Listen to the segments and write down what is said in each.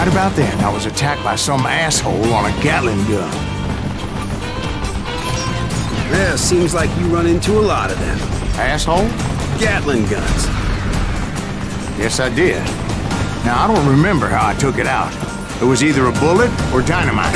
Right about then, I was attacked by some asshole on a Gatling gun. Yeah, seems like you run into a lot of them. Asshole? Gatling guns. Yes, I did. Now, I don't remember how I took it out. It was either a bullet or dynamite.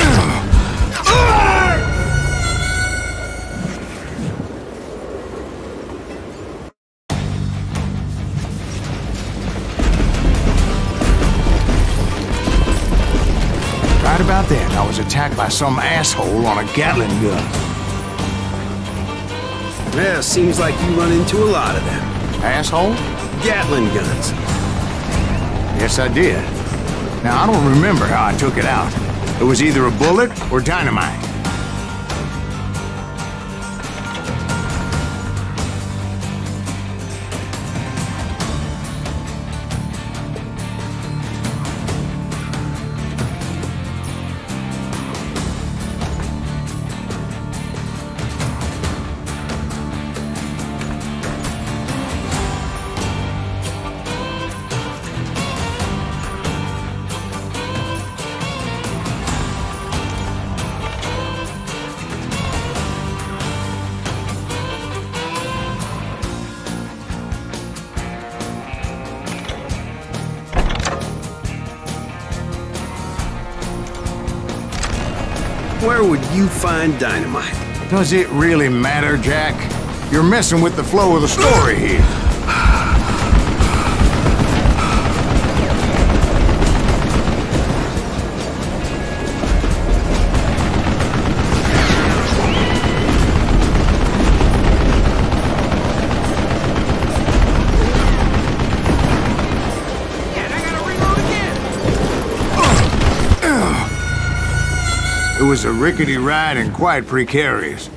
Right about then, I was attacked by some asshole on a Gatling gun. Yeah, seems like you run into a lot of them. Asshole? Gatling guns. Yes, I did. Now, I don't remember how I took it out. It was either a bullet or dynamite. Where would you find dynamite? Does it really matter, Jack? You're messing with the flow of the story here. It was a rickety ride and quite precarious.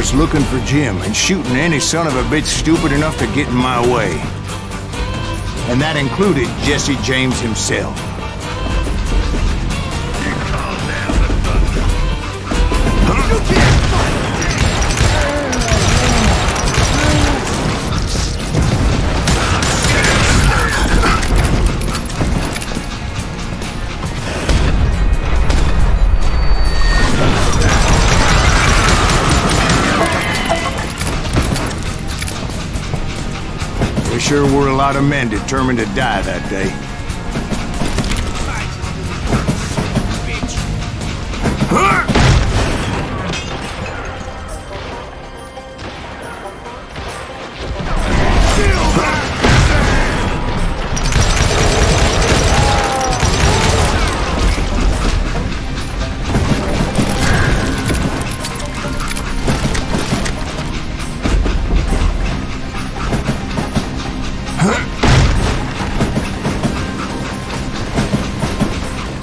was looking for Jim and shooting any son of a bitch stupid enough to get in my way. And that included Jesse James himself. There sure were a lot of men determined to die that day.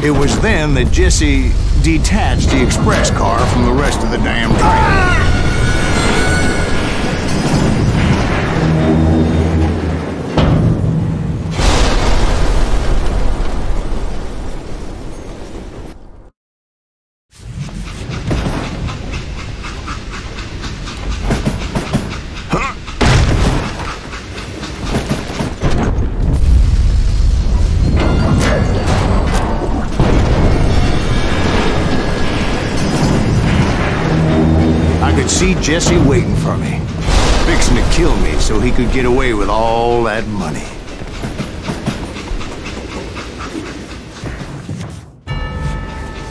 It was then that Jesse detached the express car from the rest of the damn train. See Jesse waiting for me, fixing to kill me so he could get away with all that money.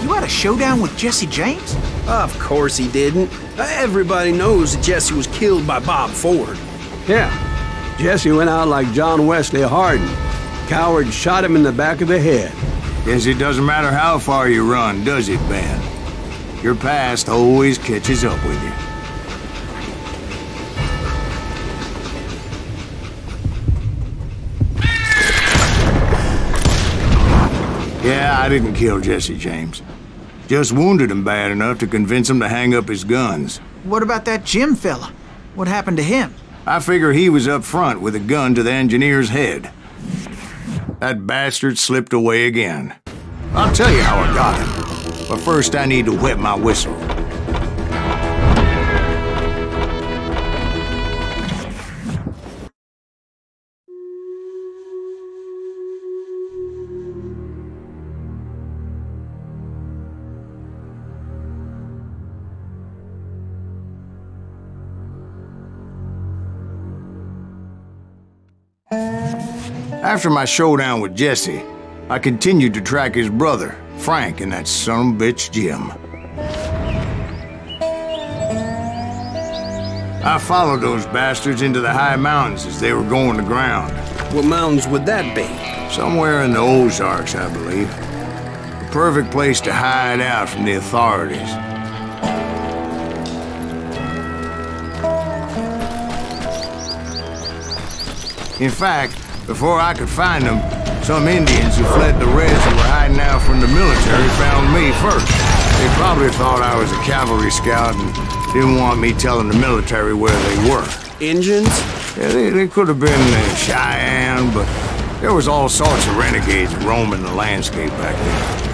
You had a showdown with Jesse James? Of course he didn't. Everybody knows that Jesse was killed by Bob Ford. Yeah, Jesse went out like John Wesley Hardin. Coward shot him in the back of the head. Guess it doesn't matter how far you run, does it, Ben? Your past always catches up with you. Yeah, I didn't kill Jesse James. Just wounded him bad enough to convince him to hang up his guns. What about that Jim fella? What happened to him? I figure he was up front with a gun to the engineer's head. That bastard slipped away again. I'll tell you how I got him. But first I need to wet my whistle. After my showdown with Jesse, I continued to track his brother, Frank, and that son of a bitch, Jim. I followed those bastards into the high mountains as they were going to ground. What mountains would that be? Somewhere in the Ozarks, I believe. The perfect place to hide out from the authorities. In fact, before I could find them, some Indians who fled the Reds and were hiding out from the military found me first. They probably thought I was a cavalry scout and didn't want me telling the military where they were. Indians? Yeah, they could have been Cheyenne, but there was all sorts of renegades roaming the landscape back then.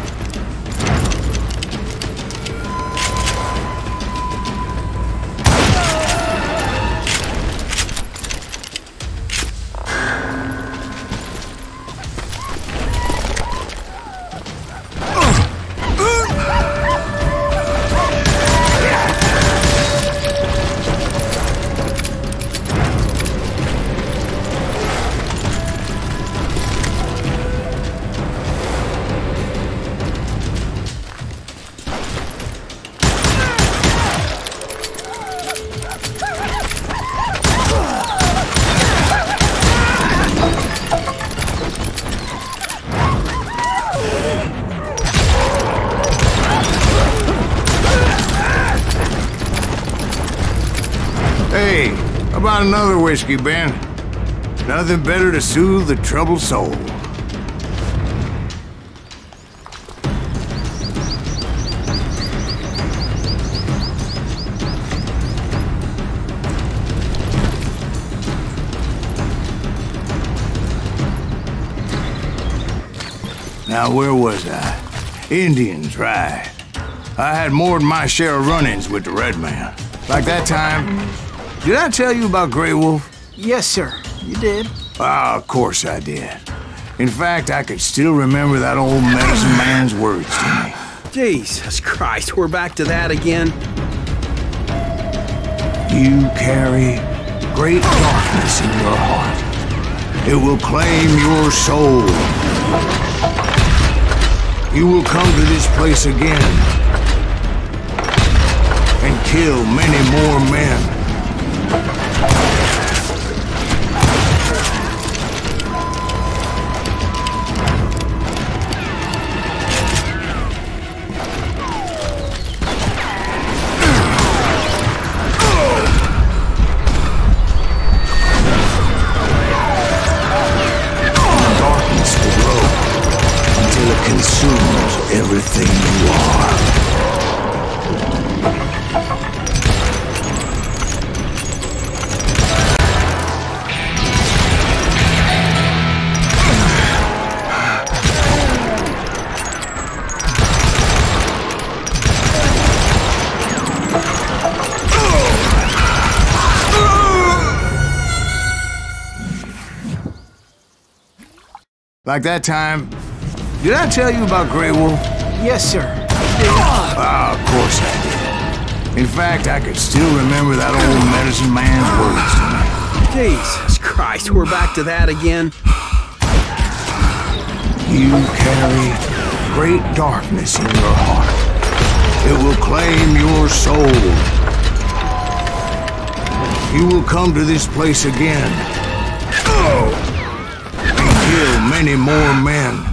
Hey, how about another whiskey, Ben? Nothing better to soothe the troubled soul. Now, where was I? Indians, right. I had more than my share of run-ins with the red man. Like that time... Did I tell you about Grey Wolf? Yes, sir. You did. Ah, of course I did. In fact, I could still remember that old medicine man's words to me. Jesus Christ, we're back to that again. You carry great darkness in your heart. It will claim your soul. You will come to this place again and kill many more men. Consumes everything you are. Like that time... Did I tell you about Grey Wolf? Yes, sir. Ah, of course I did. In fact, I could still remember that old medicine man's words to me. Jesus Christ, we're back to that again. You carry great darkness in your heart. It will claim your soul. You will come to this place again and kill many more men.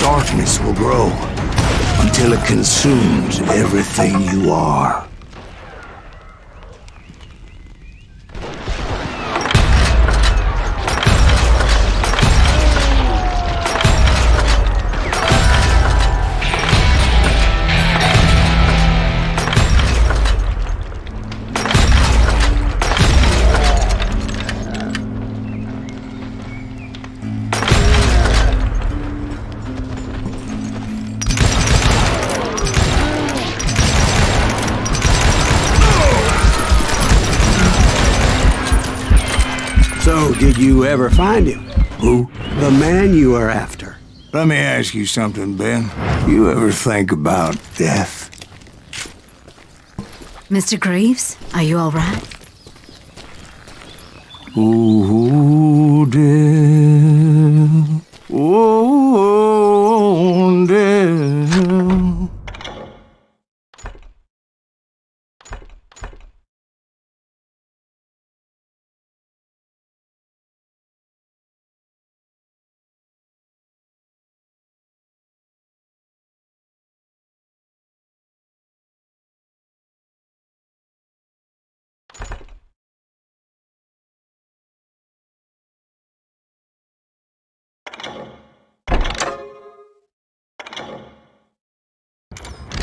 Darkness will grow until it consumes everything you are. So, did you ever find him? Who? The man you are after. Let me ask you something, Ben. You ever think about death? Mr. Greaves, are you all right? Oh, death. Oh, death.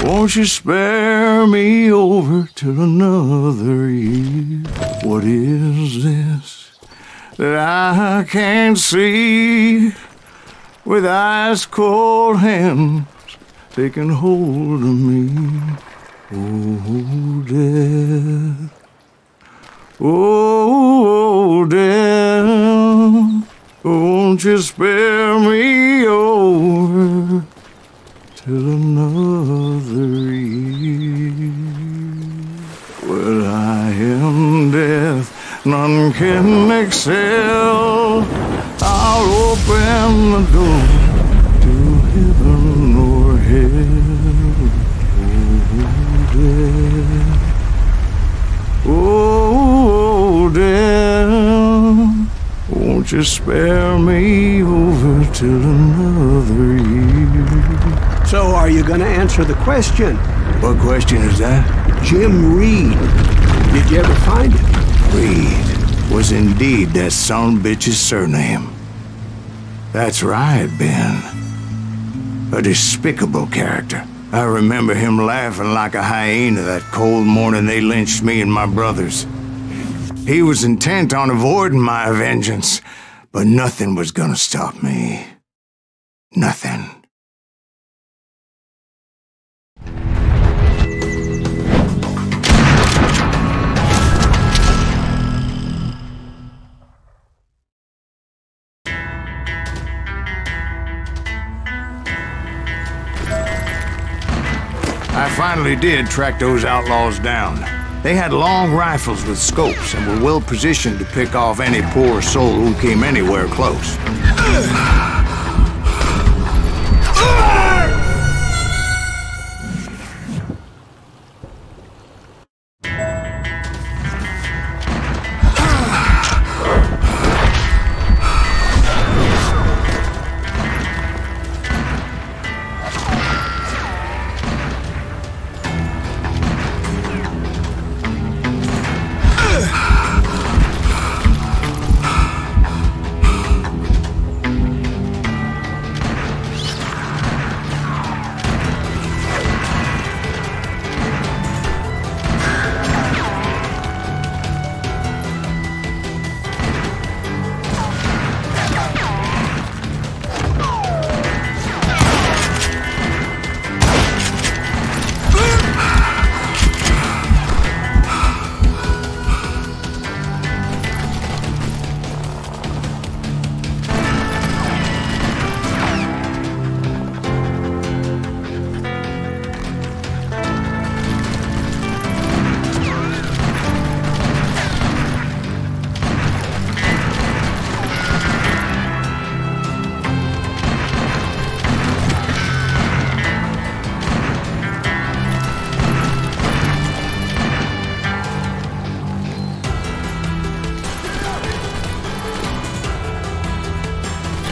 Won't you spare me over till another year? What is this that I can't see? With ice cold hands taking hold of me. Oh, death. Oh, death. Won't you spare me over till another year? Well, I am death, none can excel. I'll open the door to heaven or hell. Oh, Dan, won't you spare me over till another year? So are you gonna answer the question? What question is that? Jim Reed. Did you ever find him? Reed was indeed that son bitch's surname. That's right, Ben. A despicable character. I remember him laughing like a hyena that cold morning they lynched me and my brothers. He was intent on avoiding my vengeance, but nothing was gonna stop me. Nothing. I finally did track those outlaws down. They had long rifles with scopes and were well positioned to pick off any poor soul who came anywhere close.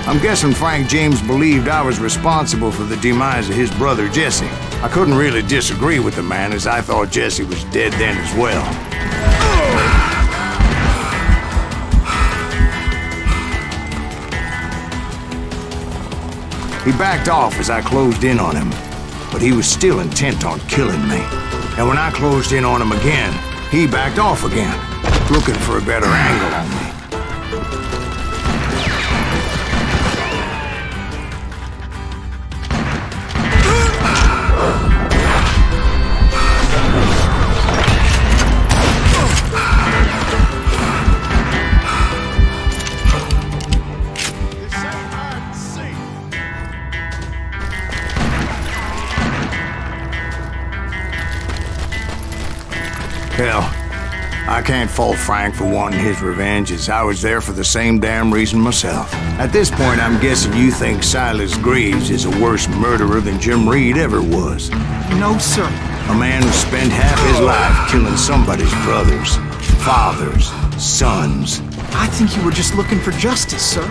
I'm guessing Frank James believed I was responsible for the demise of his brother Jesse. I couldn't really disagree with the man, as I thought Jesse was dead then as well. He backed off as I closed in on him, but he was still intent on killing me. And when I closed in on him again, he backed off again, looking for a better angle on me. Hell, I can't fault Frank for wanting his revenge, as I was there for the same damn reason myself. At this point, I'm guessing you think Silas Greaves is a worse murderer than Jim Reed ever was. No, sir. A man who spent half his life killing somebody's brothers, fathers, sons. I think you were just looking for justice, sir.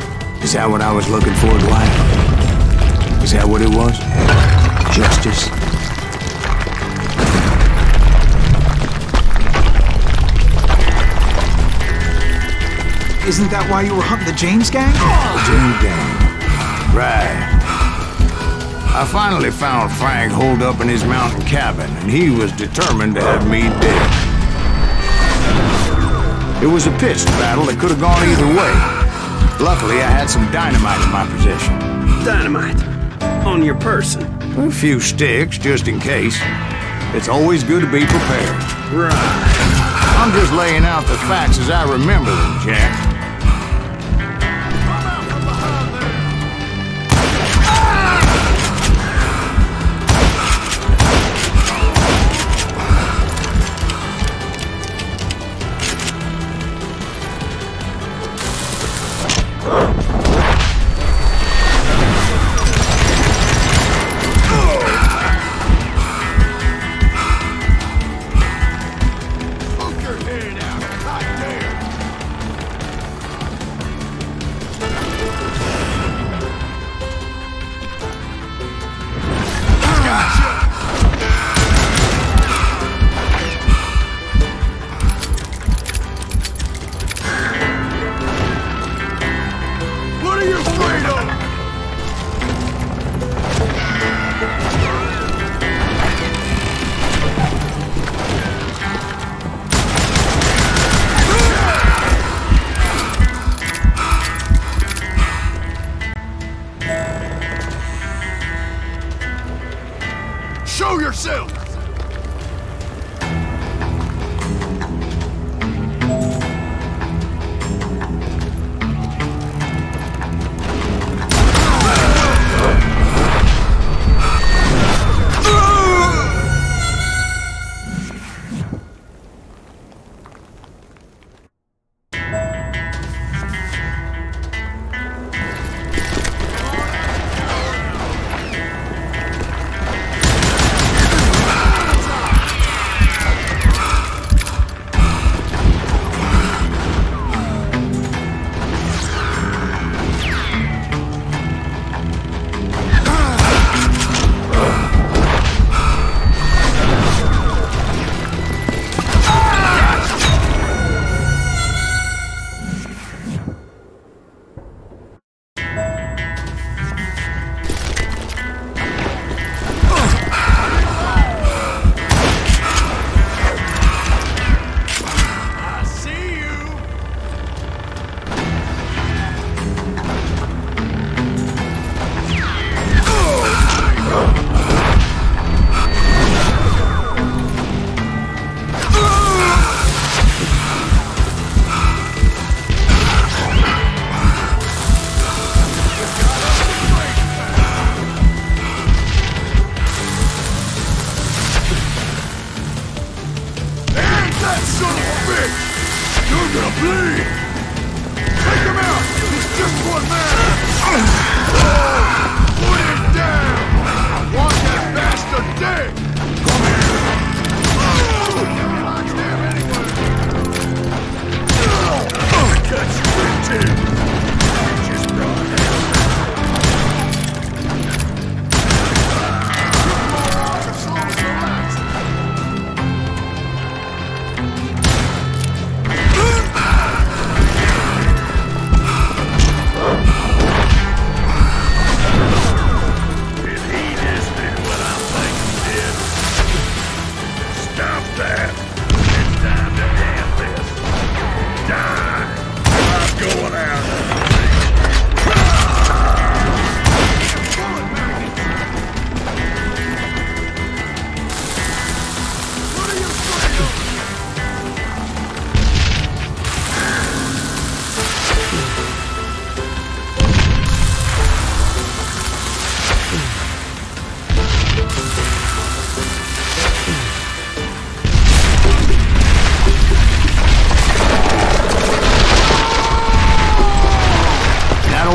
Is that what I was looking for, Dwight? Is that what it was? Justice? Isn't that why you were hunting the James gang? The James gang. Right. I finally found Frank holed up in his mountain cabin, and he was determined to have me dead. It was a pitched battle that could have gone either way. Luckily, I had some dynamite in my possession. Dynamite? On your person? A few sticks, just in case. It's always good to be prepared. Right. I'm just laying out the facts as I remember them, Jack.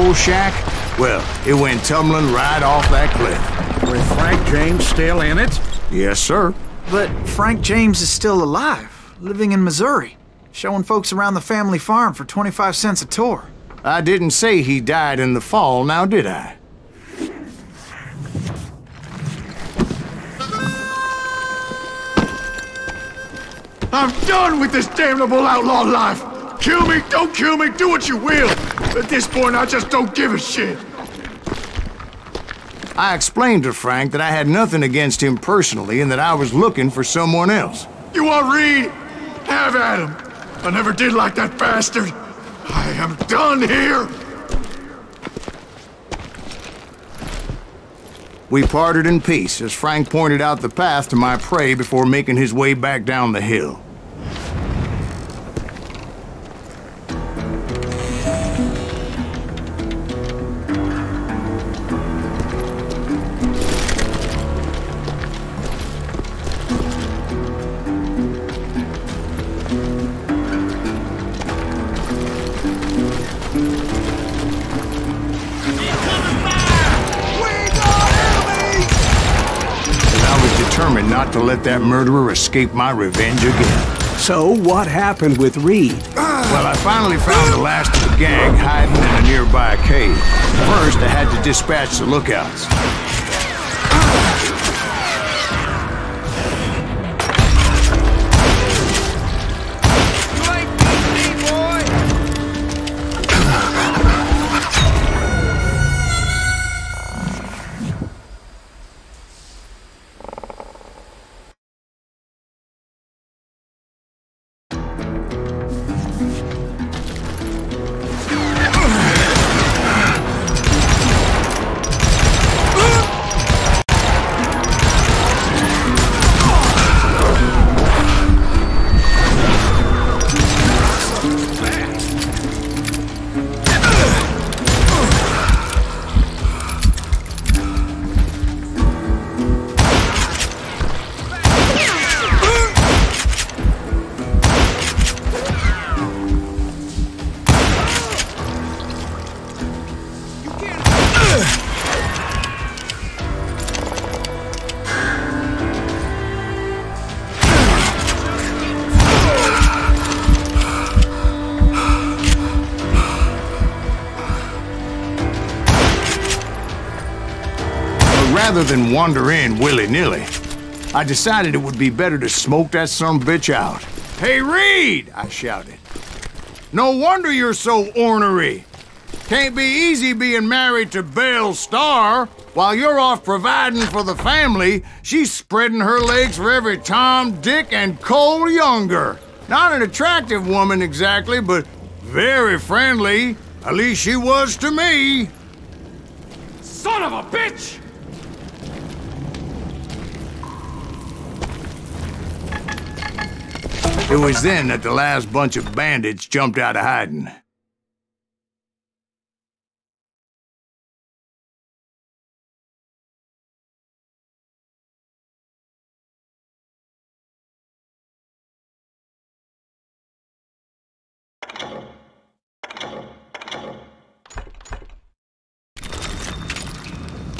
old shack, well, it went tumbling right off that cliff. With Frank James still in it? Yes, sir. But Frank James is still alive, living in Missouri, showing folks around the family farm for 25 cents a tour. I didn't say he died in the fall, now did I? I'm done with this damnable outlaw life! Kill me, don't kill me, do what you will! At this point, I just don't give a shit! I explained to Frank that I had nothing against him personally and that I was looking for someone else. You want Reed? Have at him! I never did like that bastard! I am done here! We parted in peace as Frank pointed out the path to my prey before making his way back down the hill. Determined not to let that murderer escape my revenge again. So, what happened with Reed? Well, I finally found the last of the gang hiding in a nearby cave. First, I had to dispatch the lookouts. Rather than wander in willy-nilly, I decided it would be better to smoke that sumbitch out. "Hey, Reed!" I shouted. "No wonder you're so ornery. Can't be easy being married to Belle Starr. While you're off providing for the family, she's spreading her legs for every Tom, Dick, and Cole Younger. Not an attractive woman exactly, but very friendly. At least she was to me." Son of a bitch! It was then that the last bunch of bandits jumped out of hiding.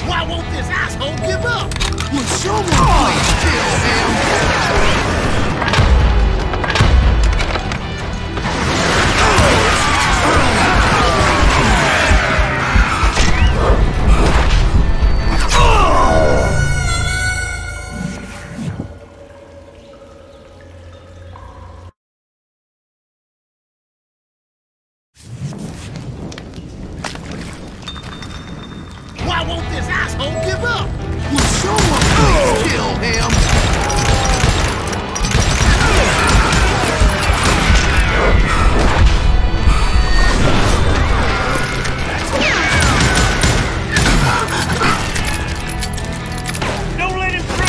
Why won't this asshole give up? Will someone please kill him? Why won't this asshole give up? Will someone please kill him? Don't let him through!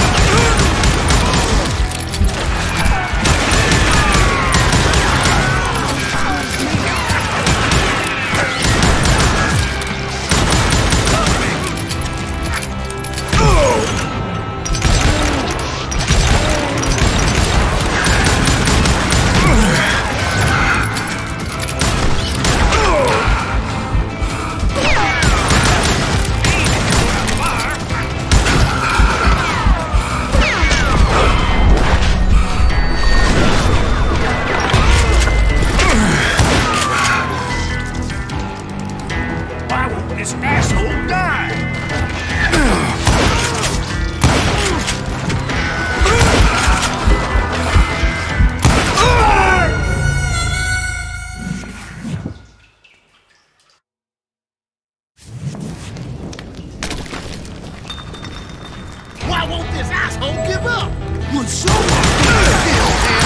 someone please kill him?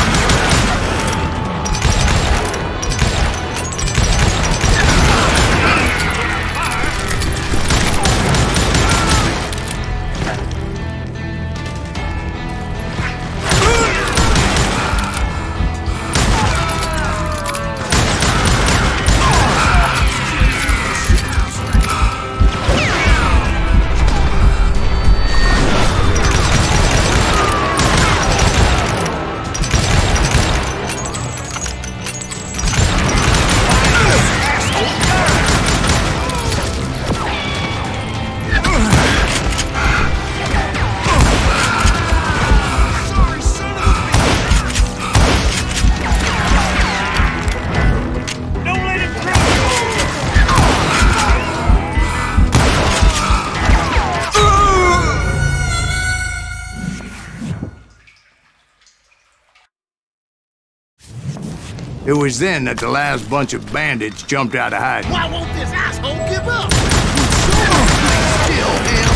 It was then that the last bunch of bandits jumped out of hiding. Why won't this asshole give up? Will someone please kill him?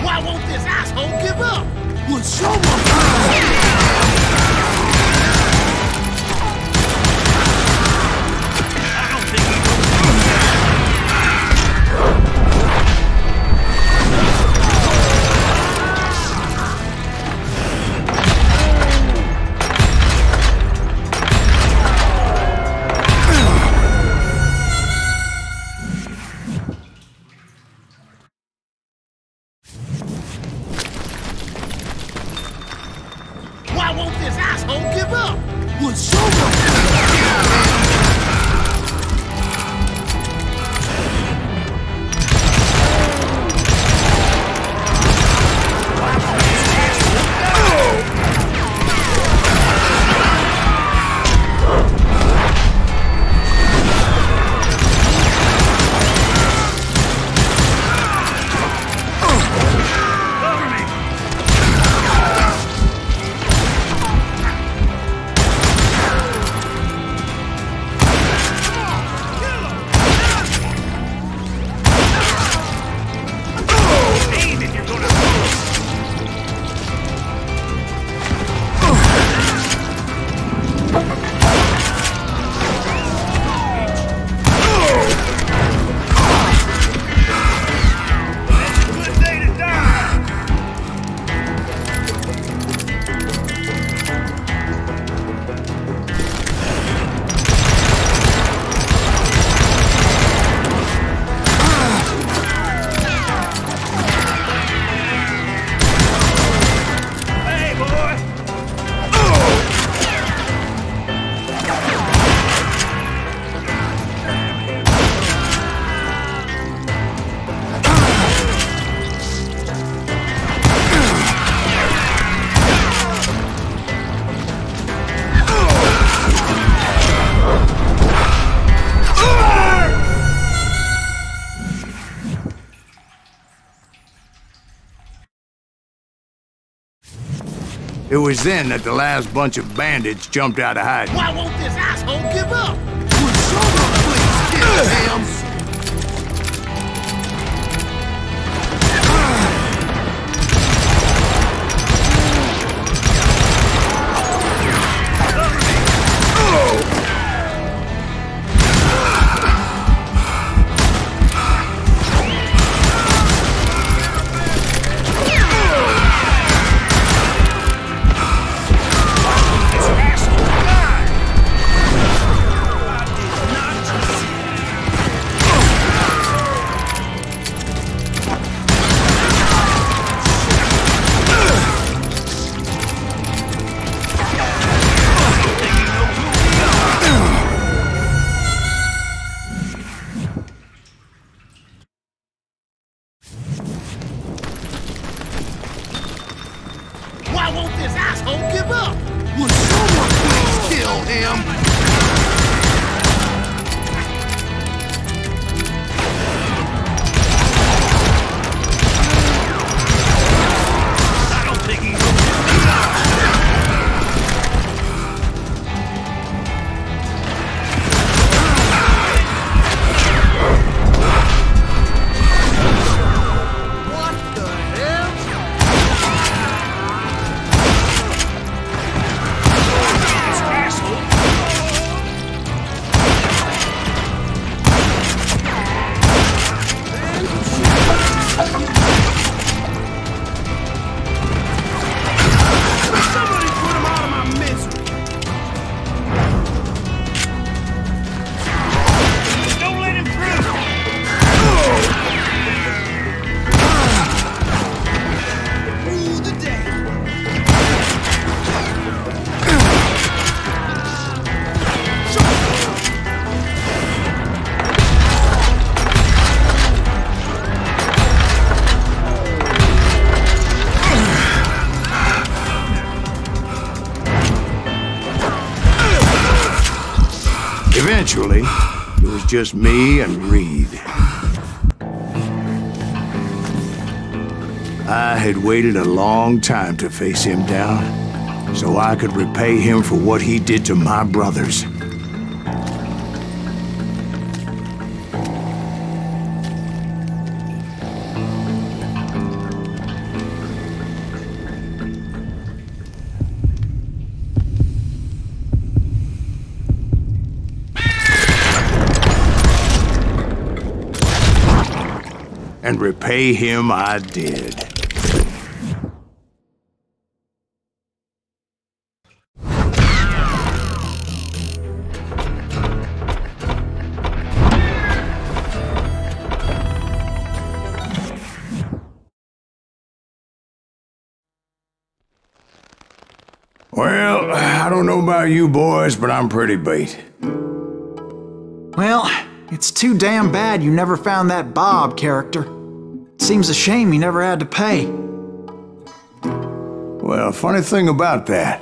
Why won't this asshole give up? Will someone please kill him? Why won't this asshole give up? Will someone please kill him? It was then that the last bunch of bandits jumped out of hiding. Why won't this asshole give up? Will someone please kill him? him! Eventually, it was just me and Reed. I had waited a long time to face him down, so I could repay him for what he did to my brothers. And repay him I did. Well, I don't know about you boys, but I'm pretty beat. Well, it's too damn bad you never found that Bob character. Seems a shame you never had to pay. Well, funny thing about that,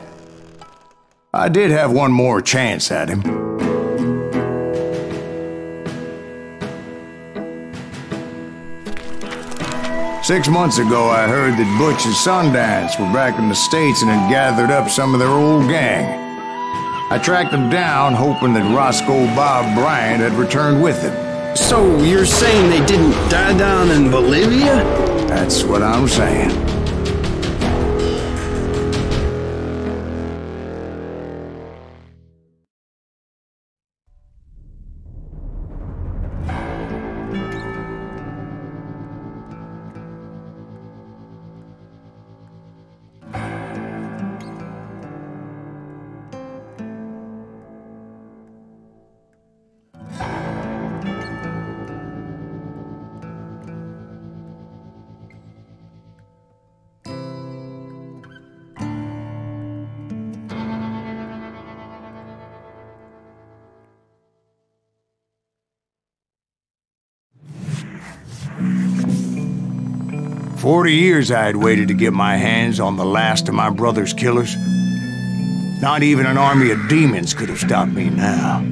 I did have one more chance at him. Six months ago, I heard that Butch and Sundance were back in the States and had gathered up some of their old gang. I tracked them down, hoping that Roscoe Bob Bryant had returned with them. So you're saying they didn't die down in Bolivia? That's what I'm saying. "40 years I had waited to get my hands on the last of my brother's killers. Not even an army of demons could have stopped me now.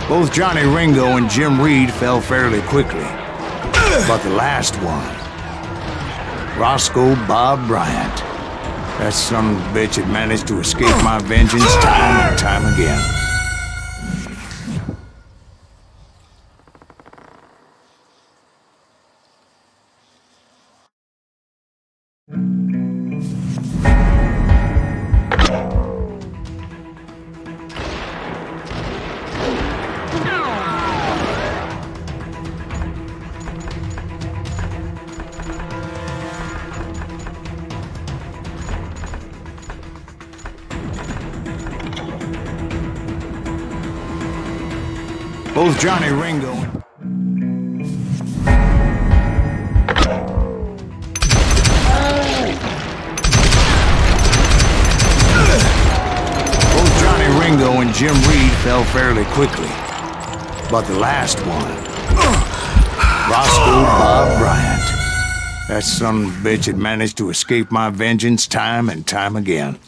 Both Johnny Ringo and Jim Reed fell fairly quickly. But the last one, Roscoe Bob Bryant, that son of a bitch had managed to escape my vengeance time and time again. Both Johnny Ringo Jim Reed fell fairly quickly. But the last one, Roscoe Bob Bryant. That son of a bitch had managed to escape my vengeance time and time again.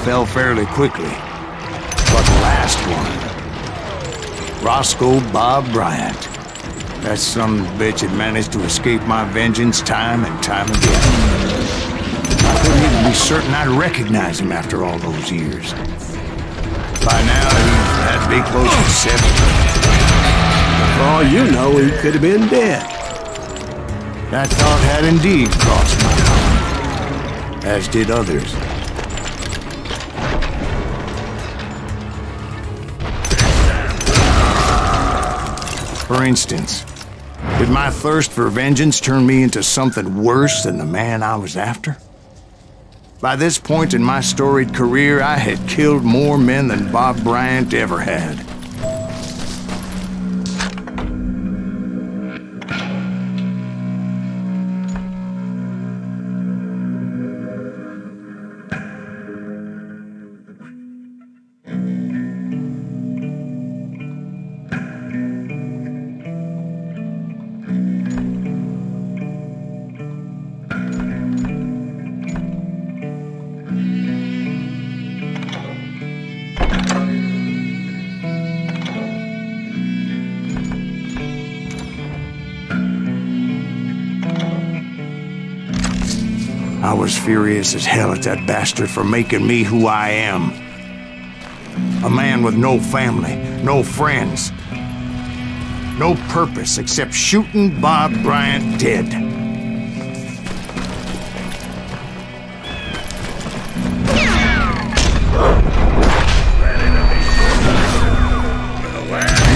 Fell fairly quickly. But the last one, Roscoe Bob Bryant. That son of a bitch had managed to escape my vengeance time and time again. I couldn't even be certain I'd recognize him after all those years. By now, he had to be close to 70. For all you know, he could have been dead. That thought had indeed crossed my mind, as did others. For instance, did my thirst for vengeance turn me into something worse than the man I was after? By this point in my storied career, I had killed more men than Bob Bryant ever had. I was furious as hell at that bastard for making me who I am. A man with no family, no friends, no purpose except shooting Bob Bryant dead.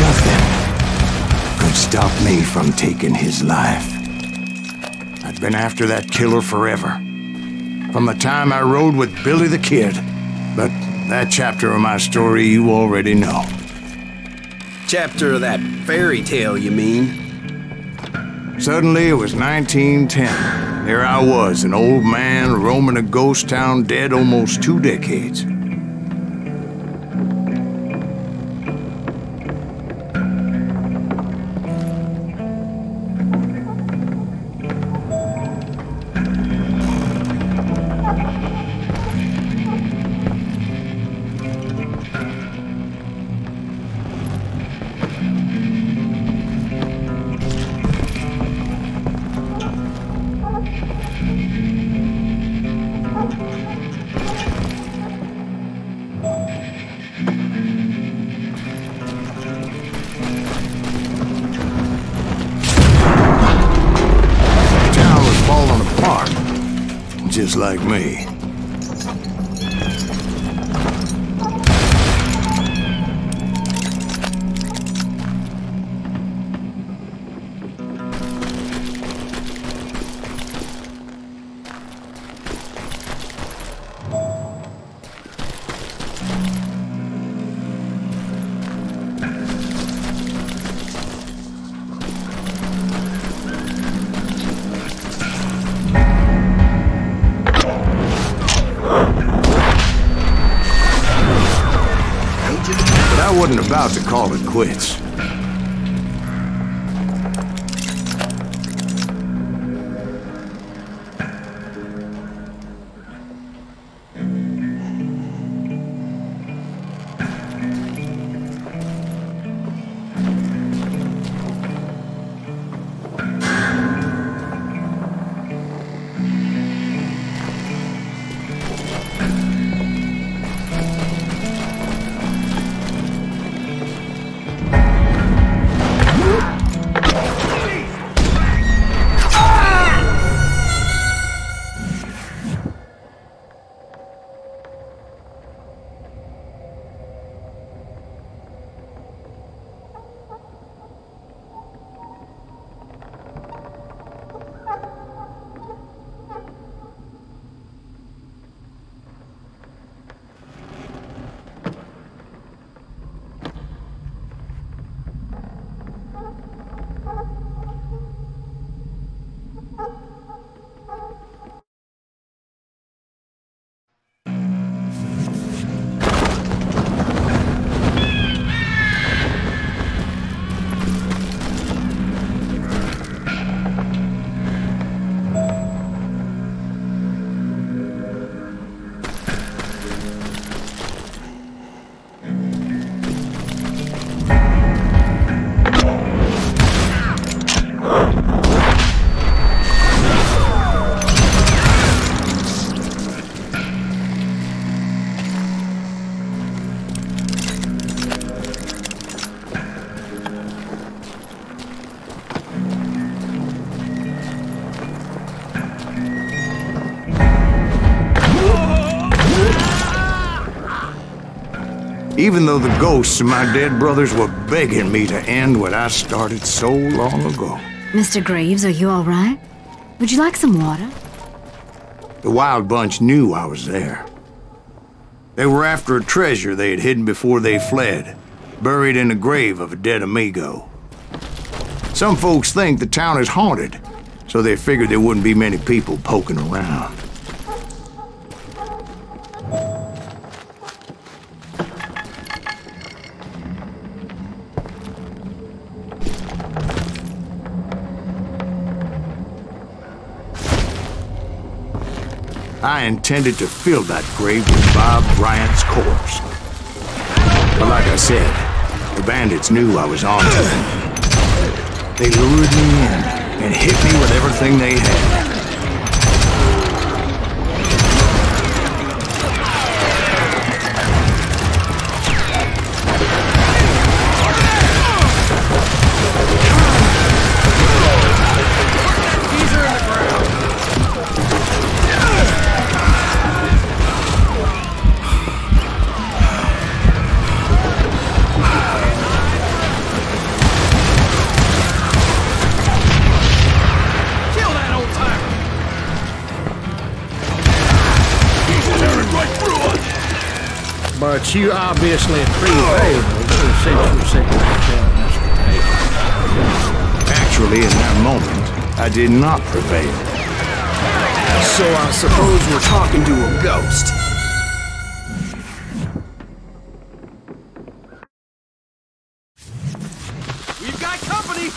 Nothing could stop me from taking his life. I'd been after that killer forever. From the time I rode with Billy the Kid. But that chapter of my story you already know. Chapter of that fairy tale, you mean? Suddenly it was 1910. There I was, an old man roaming a ghost town dead almost 2 decades. Just like me. I wasn't about to call it quits. even though the ghosts of my dead brothers were begging me to end what I started so long ago. Mr. Graves, are you all right? Would you like some water? The Wild Bunch knew I was there. They were after a treasure they had hidden before they fled, buried in the grave of a dead amigo. Some folks think the town is haunted, so they figured there wouldn't be many people poking around. I intended to fill that grave with Bob Bryant's corpse. But like I said, the bandits knew I was on to them. They lured me in and hit me with everything they had. But you obviously prevailed since you said you were telling us the tale. Actually, in that moment, I did not prevail. So I suppose we're talking to a ghost. We've got company!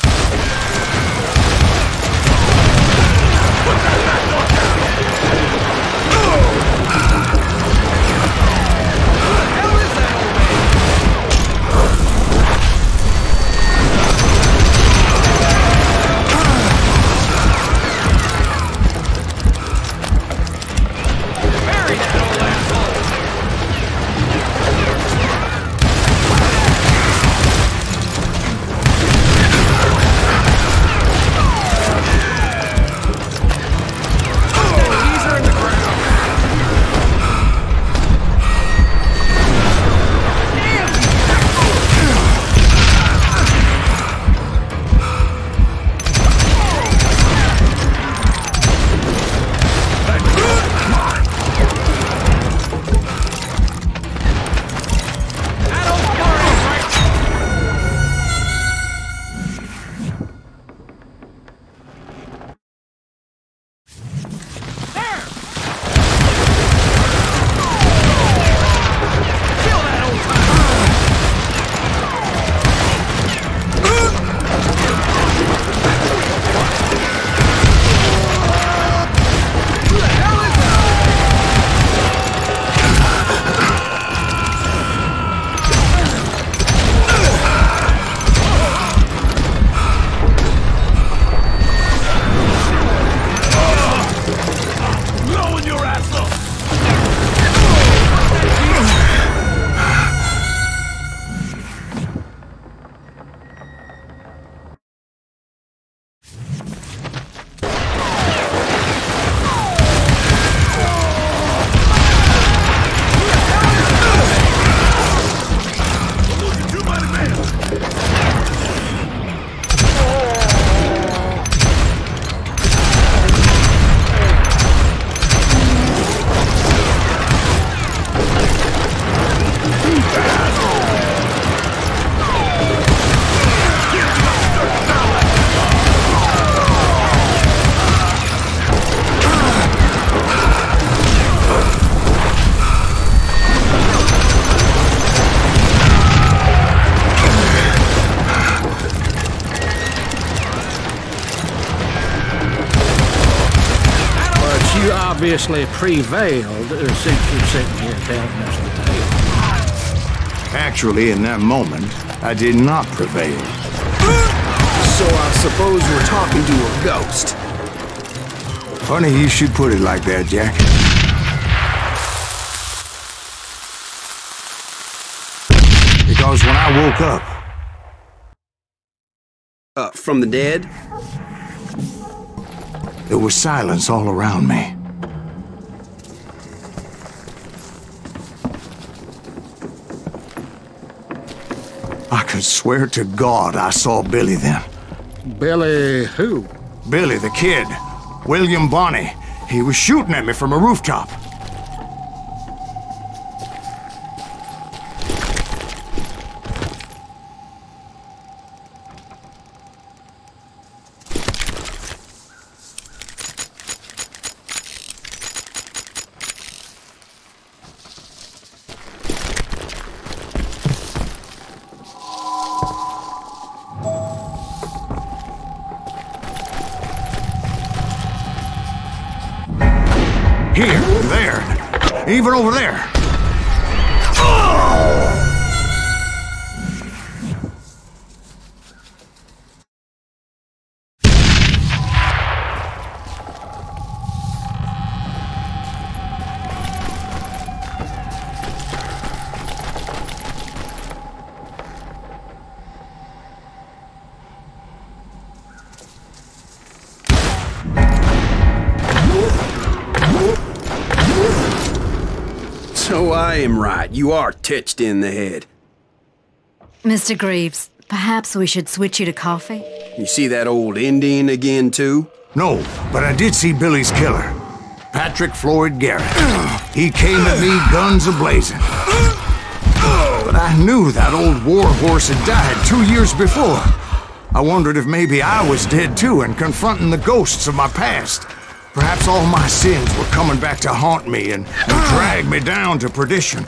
You obviously prevailed since you're sitting here telling us the tale. Actually, in that moment, I did not prevail. So I suppose we're talking to a ghost. Funny you should put it like that, Jack. Because when I woke up... From the dead? There was silence all around me. could swear to God I saw Billy then. Billy who? Billy, the kid. William Bonney. He was shooting at me from a rooftop. Here, there, even over there. So I am right. You are touched in the head. Mr. Greaves, perhaps we should switch you to coffee? You see that old Indian again, too? No, but I did see Billy's killer, Patrick Floyd Garrett. He came at me guns a-blazing. But I knew that old war horse had died 2 years before. I wondered if maybe I was dead too and confronting the ghosts of my past. Perhaps all my sins were coming back to haunt me and drag me down to perdition.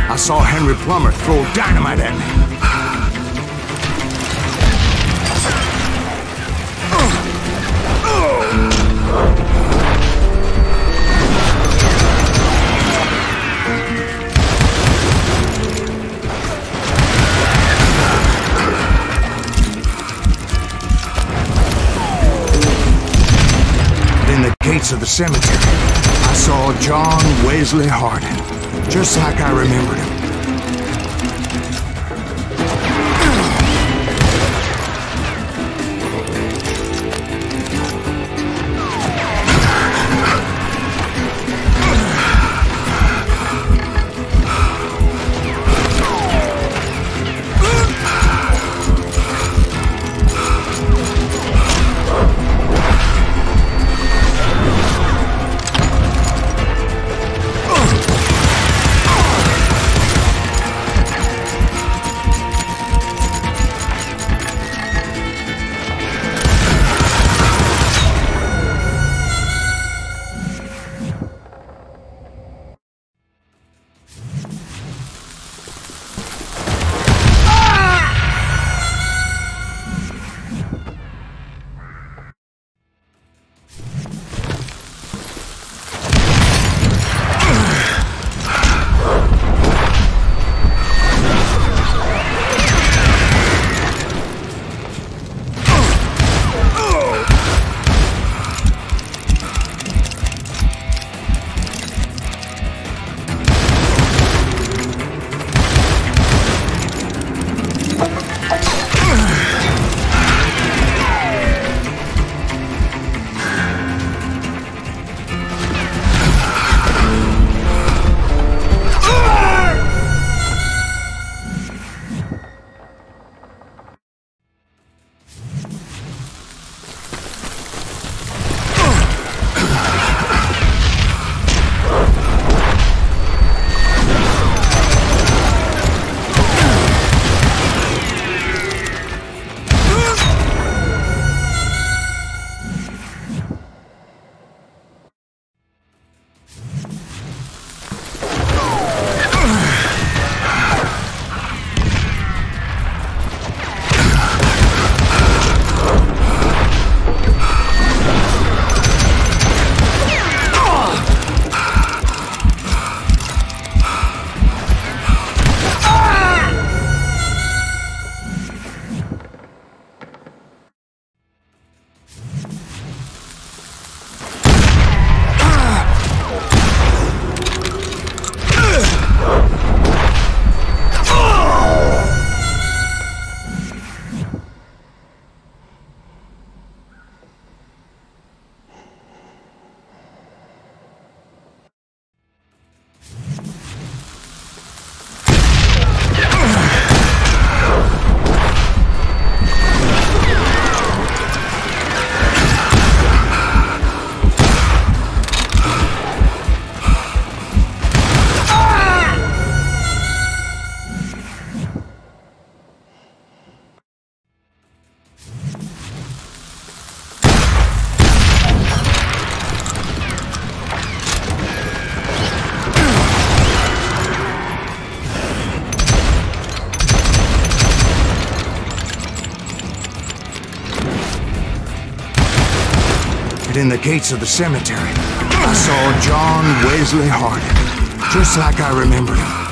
I saw Henry Plummer throw dynamite at me. In the gates of the cemetery, I saw John Wesley Hardin, just like I remembered him. in the gates of the cemetery, I saw John Wesley Hardin, just like I remembered him.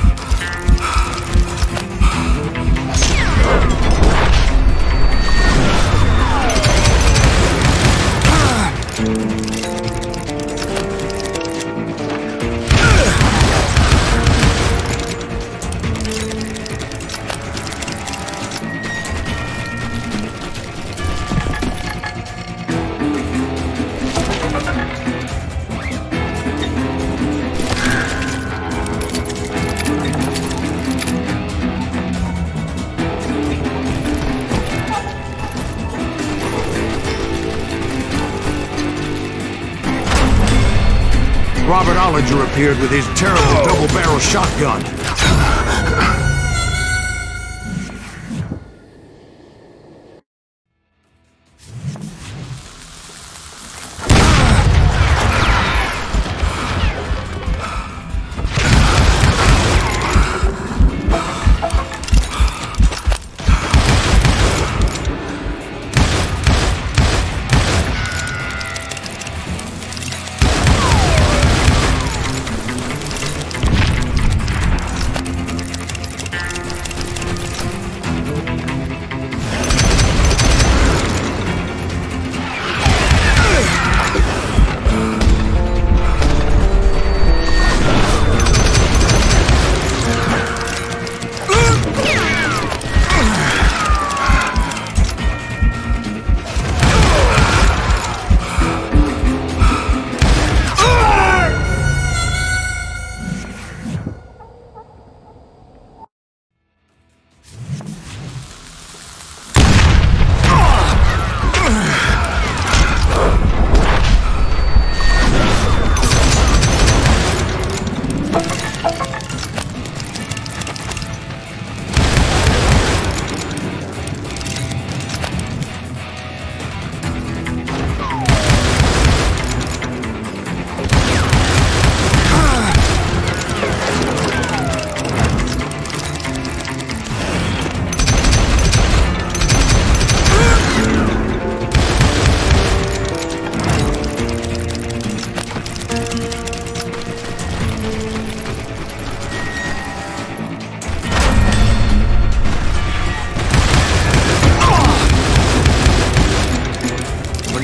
Robert Ollinger appeared with his terrible double-barrel shotgun.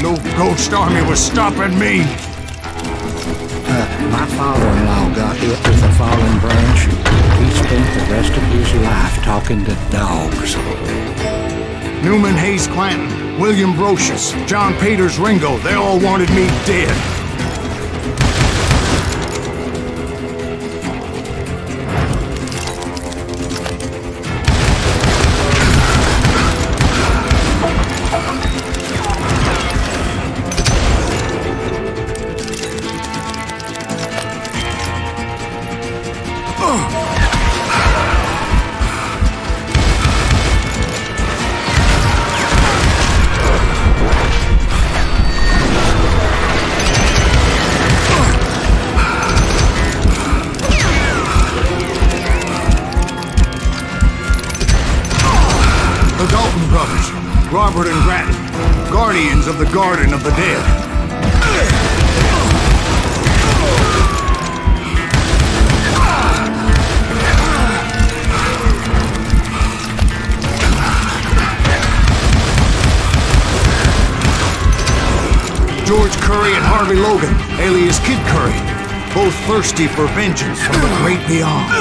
No ghost army was stopping me. My father-in-law got hit with a fallen branch. He spent the rest of his life talking to dogs. Newman Hayes Clanton, William Brocious, John Peters Ringo, they all wanted me dead. The Dalton brothers, Robert and Grattan, guardians of the Garden of the Dead. George Curry and Harvey Logan, alias Kid Curry, both thirsty for vengeance from the great beyond.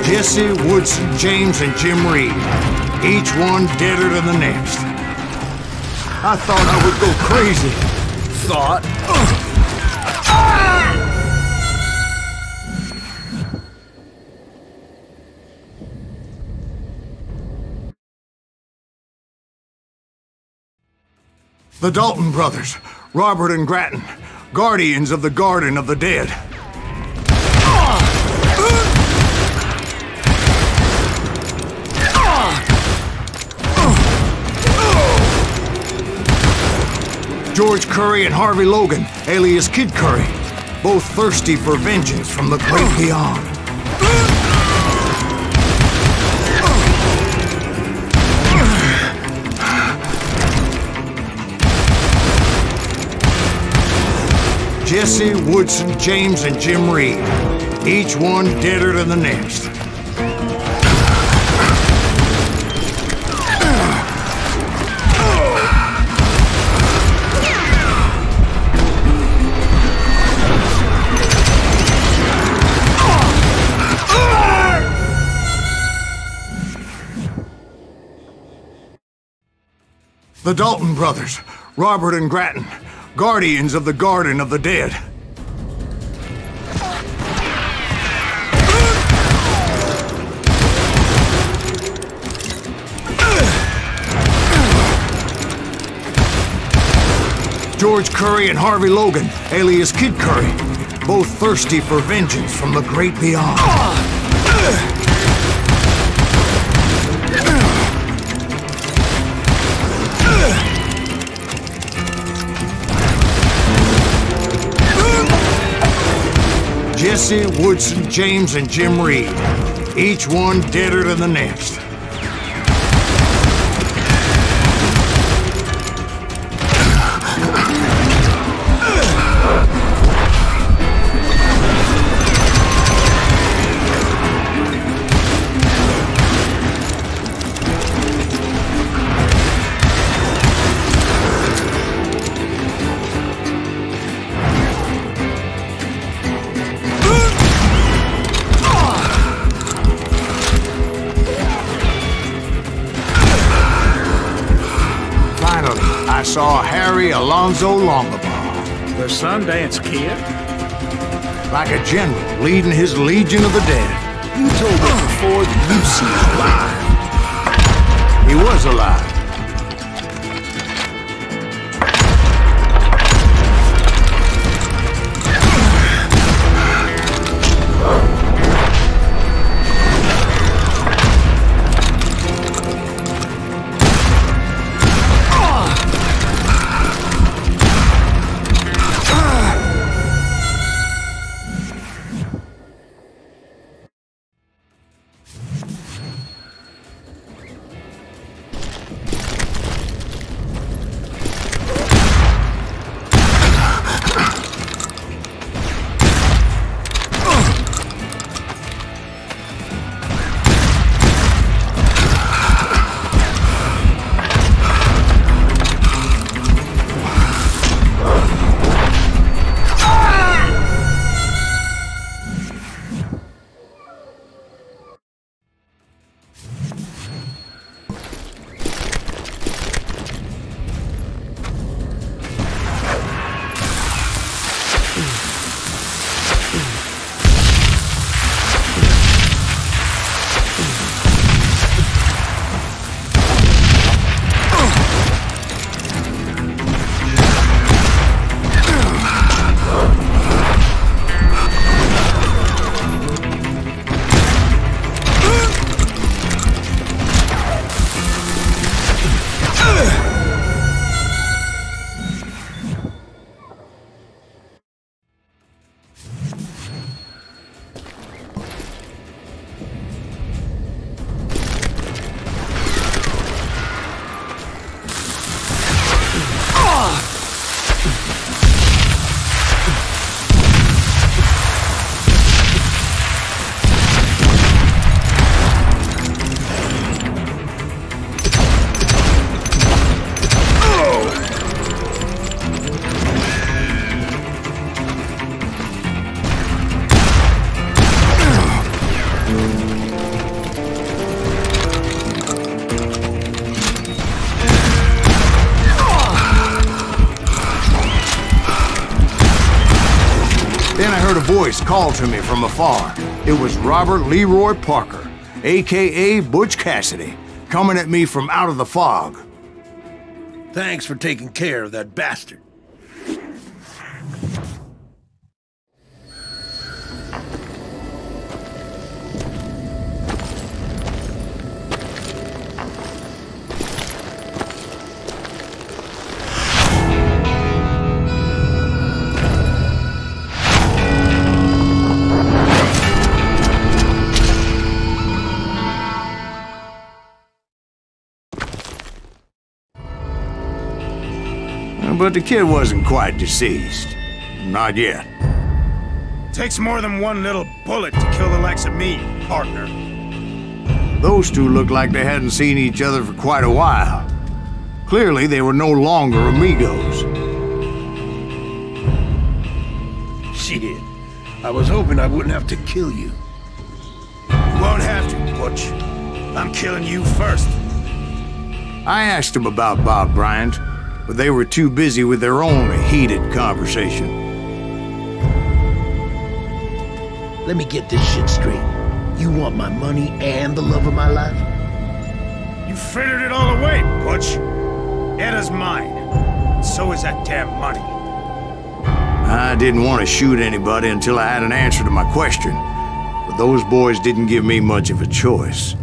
Jesse, Woodson, James, and Jim Reed. Each one deader than the next. I thought I would go crazy. Thought? The Dalton brothers, Robert and Grattan, guardians of the Garden of the Dead. George Curry and Harvey Logan, alias Kid Curry, both thirsty for vengeance from the great beyond. Jesse, Woodson, James, and Jim Reed, each one deader than the next. The Dalton brothers, Robert and Grattan, guardians of the Garden of the Dead. George Curry and Harvey Logan, alias Kid Curry, both thirsty for vengeance from the great beyond. Jesse, Woodson, James, and Jim Reed, each one deader than the next. I saw Harry Alonzo Longabaugh. The Sundance Kid? Like a general leading his legion of the dead. You told me before that Lucy was alive. He was alive. Then I heard a voice call to me from afar. It was Robert Leroy Parker, a.k.a. Butch Cassidy, coming at me from out of the fog. Thanks for taking care of that bastard. but the kid wasn't quite deceased. Not yet. Takes more than one little bullet to kill the likes of me, partner. Those two looked like they hadn't seen each other for quite a while. Clearly, they were no longer amigos. Shit. I was hoping I wouldn't have to kill you. You won't have to, Butch. I'm killing you first. I asked them about Bob Bryant, but they were too busy with their own heated conversation. Let me get this shit straight. You want my money and the love of my life? You frittered it all away, Butch. Etta's mine. So is that damn money. I didn't want to shoot anybody until I had an answer to my question, but those boys didn't give me much of a choice.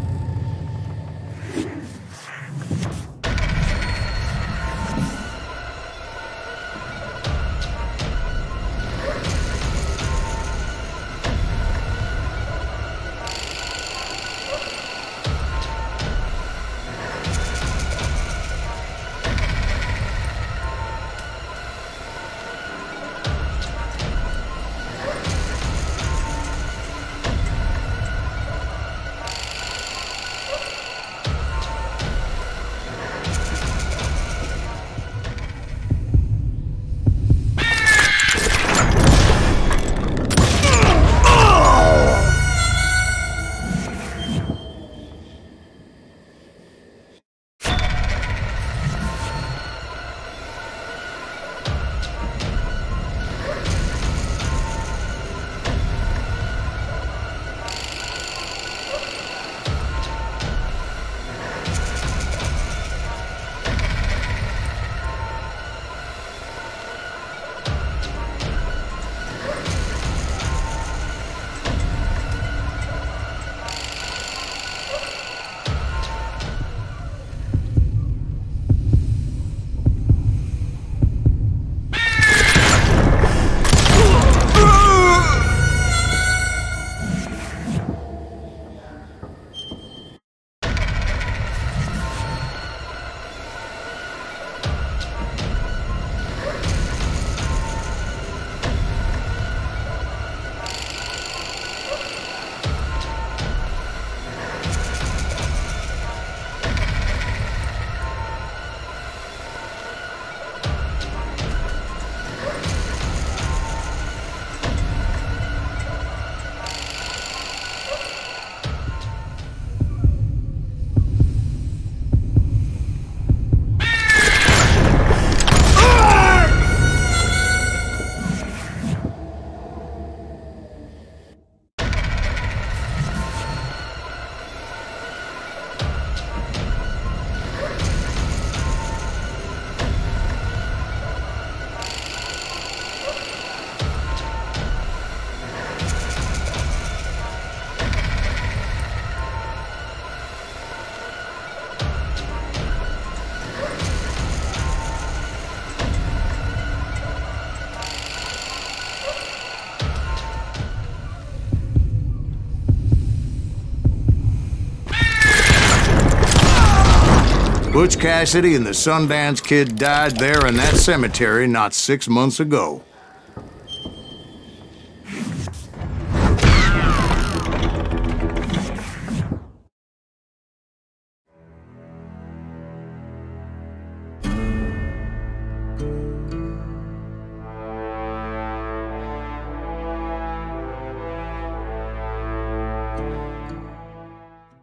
Butch Cassidy and the Sundance Kid died there in that cemetery not 6 months ago.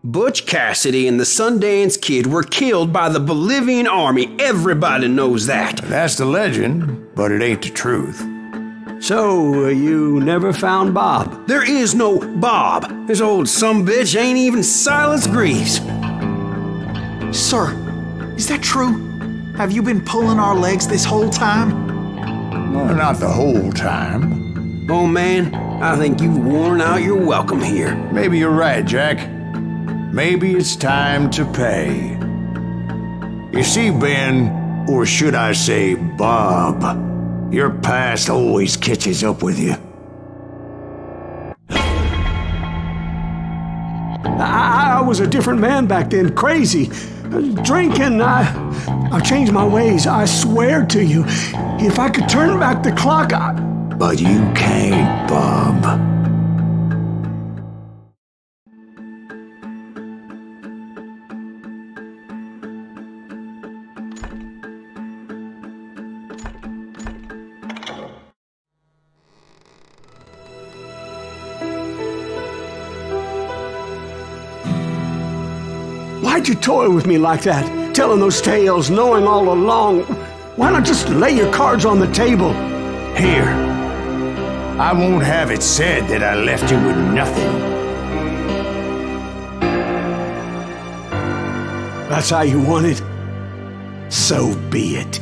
Butch Cassidy and the Sundance Kid were killed by the Bolivian army. Everybody knows that. That's the legend, but it ain't the truth. So, you never found Bob? There is no Bob. This old sumbitch ain't even Silas Greaves. Sir, is that true? Have you been pulling our legs this whole time? Well, not the whole time. Oh man, I think you've worn out your welcome here. Maybe you're right, Jack. Maybe it's time to pay. You see, Ben, or should I say Bob, your past always catches up with you. I was a different man back then, crazy. Drinking, I've changed my ways. I swear to you. If I could turn back the clock, But you can't, Bob. Why'd you toy with me like that? Telling those tales, knowing all along. Why not just lay your cards on the table? Here. I won't have it said that I left you with nothing. That's how you want it? So be it.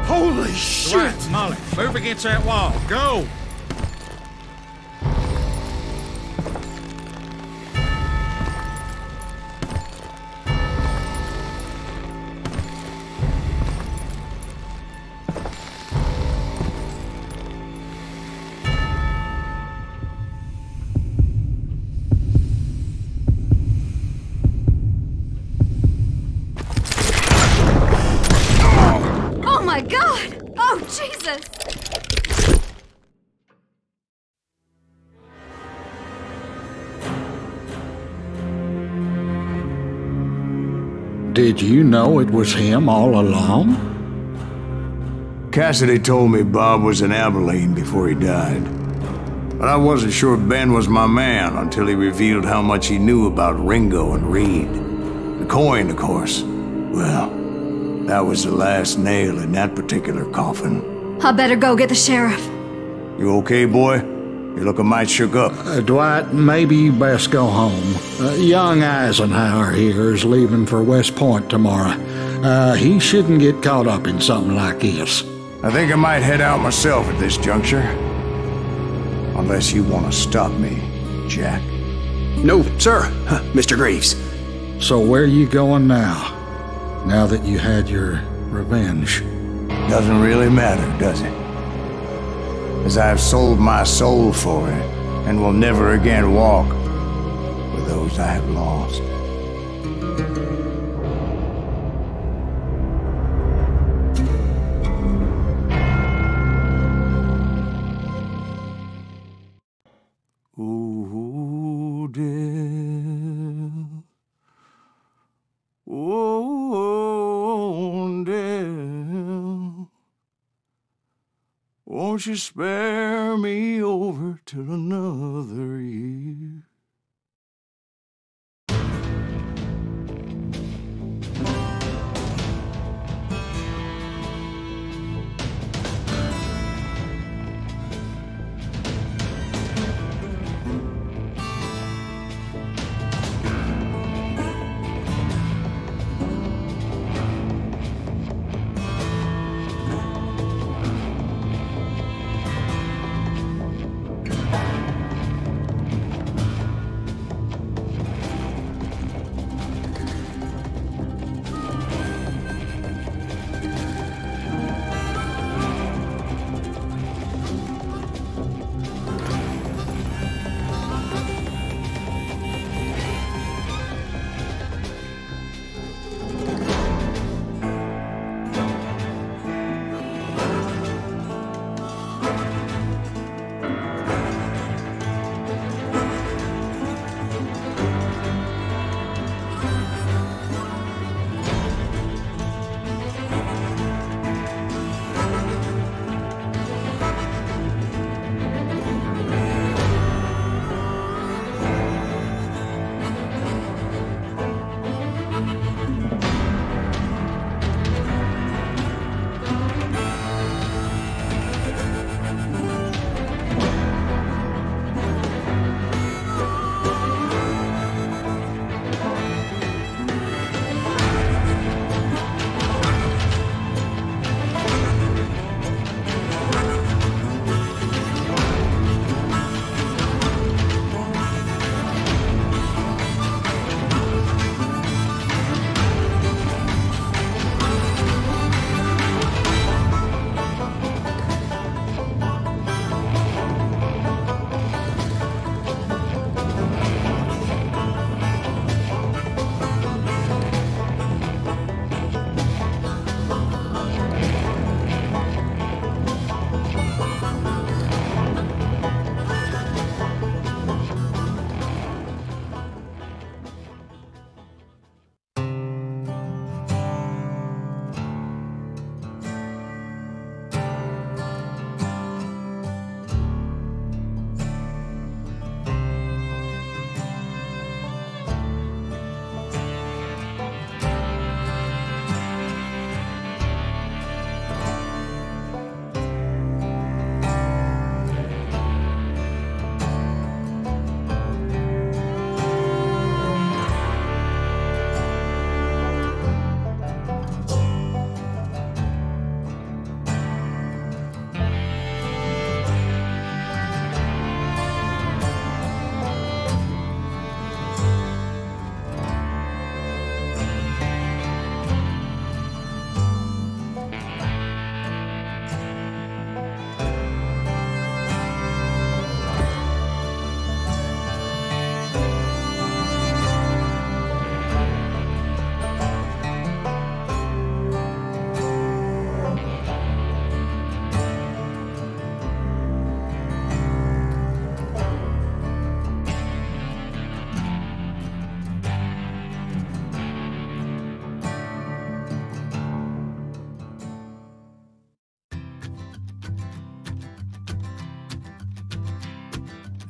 Holy shit! Right, Molly, move against that wall. Go! Oh my God! Oh, Jesus! Did you know it was him all along? Cassidy told me Bob was in Abilene before he died. But I wasn't sure Ben was my man until he revealed how much he knew about Ringo and Reed. The coin, of course. Well, that was the last nail in that particular coffin. I better go get the sheriff. You okay, boy? You're looking mighty shook up. Dwight, maybe you best go home. Young Eisenhower here is leaving for West Point tomorrow. He shouldn't get caught up in something like this. I think I might head out myself at this juncture. Unless you want to stop me, Jack. No, sir, Mr. Greaves. So where are you going now? Now that you had your revenge? Doesn't really matter, does it? As I've sold my soul for it, and will never again walk with those I have lost. Ooh, dear. Oh, dear. Won't you spare me over till another year?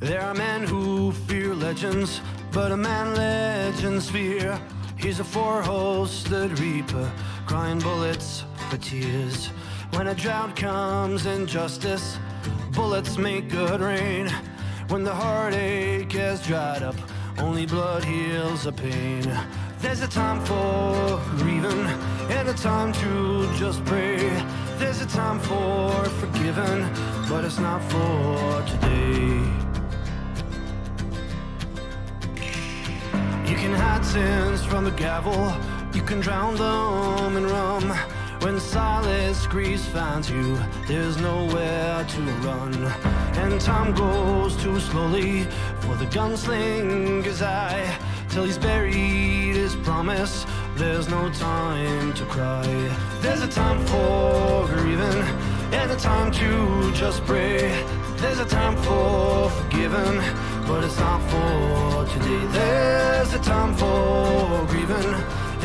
There are men who fear legends, but a man legends fear. He's a four-hosted reaper, crying bullets for tears. When a drought comes in justice, bullets make good rain. When the heartache has dried up, only blood heals the pain. There's a time for grieving, and a time to just pray. There's a time for forgiving, but it's not for today. You can hide sins from the gavel, you can drown them in rum. When silence grease finds you, there's nowhere to run. And time goes too slowly for the gunslinger's eye. Till he's buried his promise, there's no time to cry. There's a time for grieving, and a time to just pray. There's a time for forgiving, but it's not for today. There's a time for grieving,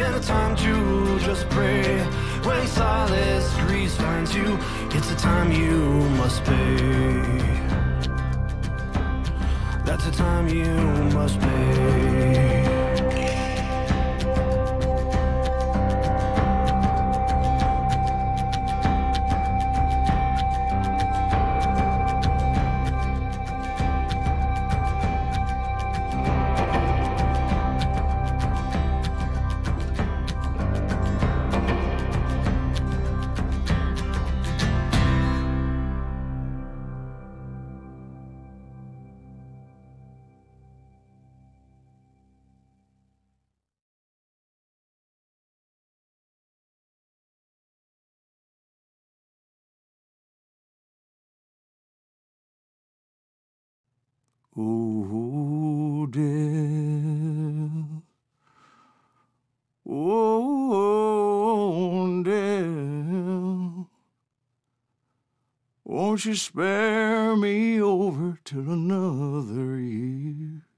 and a time to just pray. When silence grease finds you, it's a time you must pay. That's a time you must pay. Oh, dear. Oh, dear. Won't you spare me over till another year?